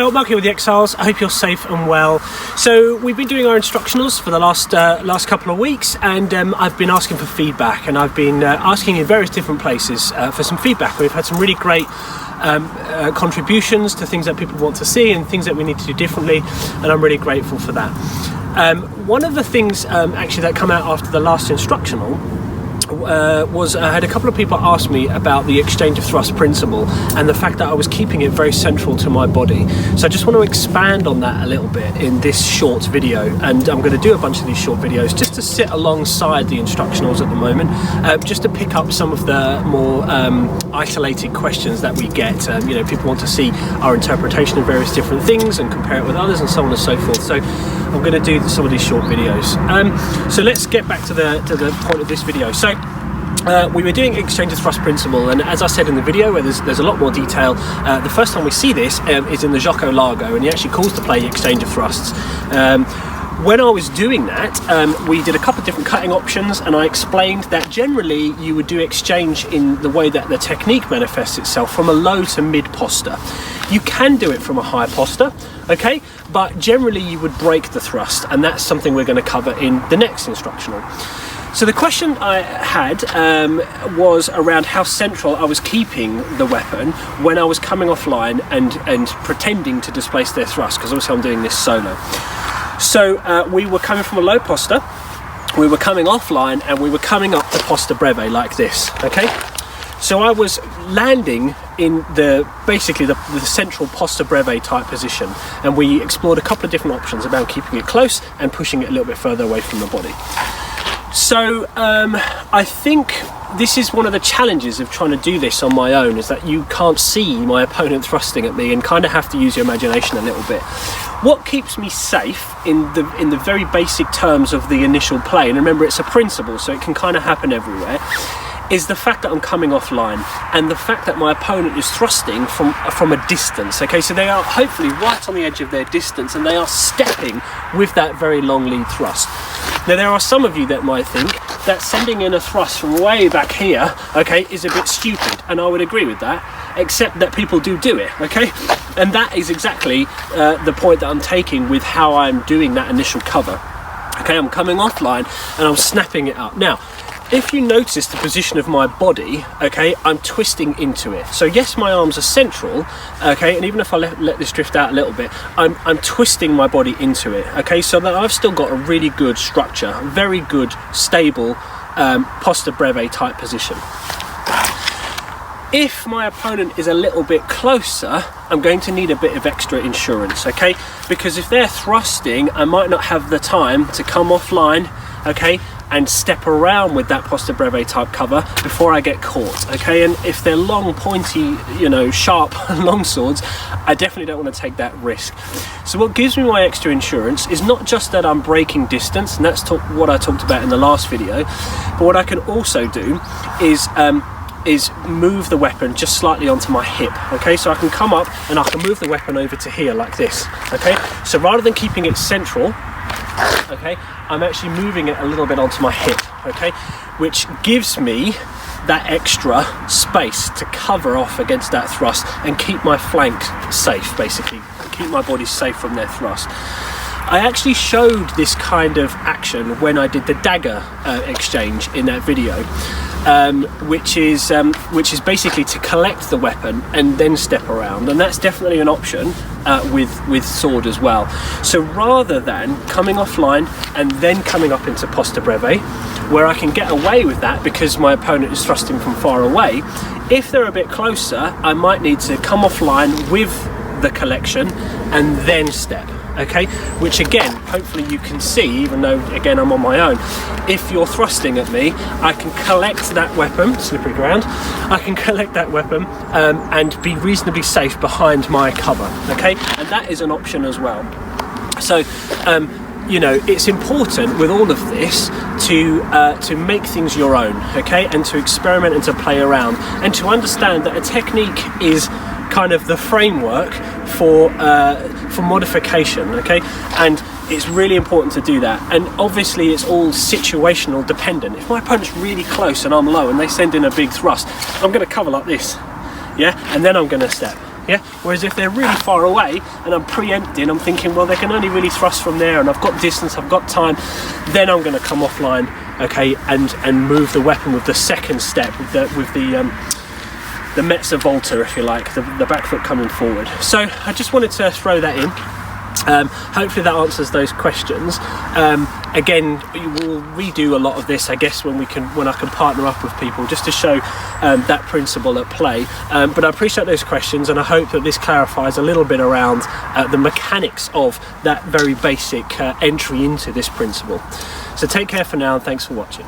Hello, Mark here with the Exiles. I hope you're safe and well. So we've been doing our instructionals for the last couple of weeks, and I've been asking for feedback, and I've been asking in various different places for some feedback. We've had some really great contributions to things that people want to see and things that we need to do differently, and I'm really grateful for that. One of the things actually that come out after the last instructional was I had a couple of people ask me about the exchange of thrust principle and the fact that I was keeping it very central to my body. So I just want to expand on that a little bit in this short video, and I'm going to do a bunch of these short videos just to sit alongside the instructionals at the moment, just to pick up some of the more isolated questions that we get. You know, people want to see our interpretation of various different things and compare it with others and so on and so forth. So I'm going to do some of these short videos. So let's get back to the point of this video. So we were doing exchange of thrust principle, and as I said in the video where there's a lot more detail, the first time we see this is in the Jocko Largo, and he actually calls the play exchange of thrusts. When I was doing that, we did a couple of different cutting options, and I explained that generally you would do exchange in the way that the technique manifests itself, from a low to mid posture. You can do it from a high posture, okay, but generally you would break the thrust, and that's something we're going to cover in the next instructional. So the question I had was around how central I was keeping the weapon when I was coming offline and pretending to displace their thrust, because obviously I'm doing this solo. So we were coming from a low posture, we were coming offline, and we were coming up the posture breve like this, okay? So I was landing in basically the central posture breve type position, and we explored a couple of different options about keeping it close and pushing it a little bit further away from the body. So I think this is one of the challenges of trying to do this on my own, is that you can't see my opponent thrusting at me and kind of have to use your imagination a little bit. What keeps me safe in the very basic terms of the initial play, and remember it's a principle so it can kind of happen everywhere, is the fact that I'm coming offline and the fact that my opponent is thrusting from a distance, okay? So they are hopefully right on the edge of their distance, and they are stepping with that very long lead thrust. Now there are some of you that might think that sending in a thrust from way back here, okay, is a bit stupid, and I would agree with that, except that people do it, okay? And that is exactly the point that I'm taking with how I'm doing that initial cover. Okay, I'm coming offline and I'm snapping it up. Now, if you notice the position of my body, okay, I'm twisting into it. So yes, my arms are central, okay, and even if I let this drift out a little bit, I'm twisting my body into it, okay, so that I've still got a really good structure, very good, stable posture breve type position. If my opponent is a little bit closer, I'm going to need a bit of extra insurance, okay, because if they're thrusting, I might not have the time to come offline, okay, and step around with that posture breve type cover before I get caught, okay? And if they're long, pointy, you know, sharp long swords, I definitely don't want to take that risk. So what gives me my extra insurance is not just that I'm breaking distance, and that's what I talked about in the last video, but what I can also do is move the weapon just slightly onto my hip, okay? So I can come up and I can move the weapon over to here like this, okay? So rather than keeping it central, okay, I'm actually moving it a little bit onto my hip, okay, which gives me that extra space to cover off against that thrust and keep my flank safe, basically, keep my body safe from their thrust. I actually showed this kind of action when I did the dagger exchange in that video, which is basically to collect the weapon and then step around, and that's definitely an option with sword as well. So rather than coming offline and then coming up into posture breve, where I can get away with that because my opponent is thrusting from far away, if they're a bit closer, I might need to come offline with the collection and then step, okay, which again hopefully you can see, even though again I'm on my own, if you're thrusting at me, I can collect that weapon, slippery ground, I can collect that weapon and be reasonably safe behind my cover, okay, and that is an option as well. So you know, it's important with all of this to make things your own, okay, and to experiment and to play around and to understand that a technique is kind of the framework for modification, okay, and it's really important to do that. And obviously it's all situational dependent. If my opponent's really close and I'm low and they send in a big thrust, I'm going to cover like this, yeah, and then I'm going to step, Yeah. Whereas if they're really far away and I'm preempting, I'm thinking, well, they can only really thrust from there, and I've got distance, I've got time. Then I'm going to come offline, okay, and move the weapon with the second step, with the mezza volta, if you like, the back foot coming forward. So I just wanted to throw that in. Hopefully that answers those questions. Again, we'll redo a lot of this, I guess, when I can partner up with people, just to show that principle at play. But I appreciate those questions, and I hope that this clarifies a little bit around the mechanics of that very basic entry into this principle. So take care for now, and thanks for watching.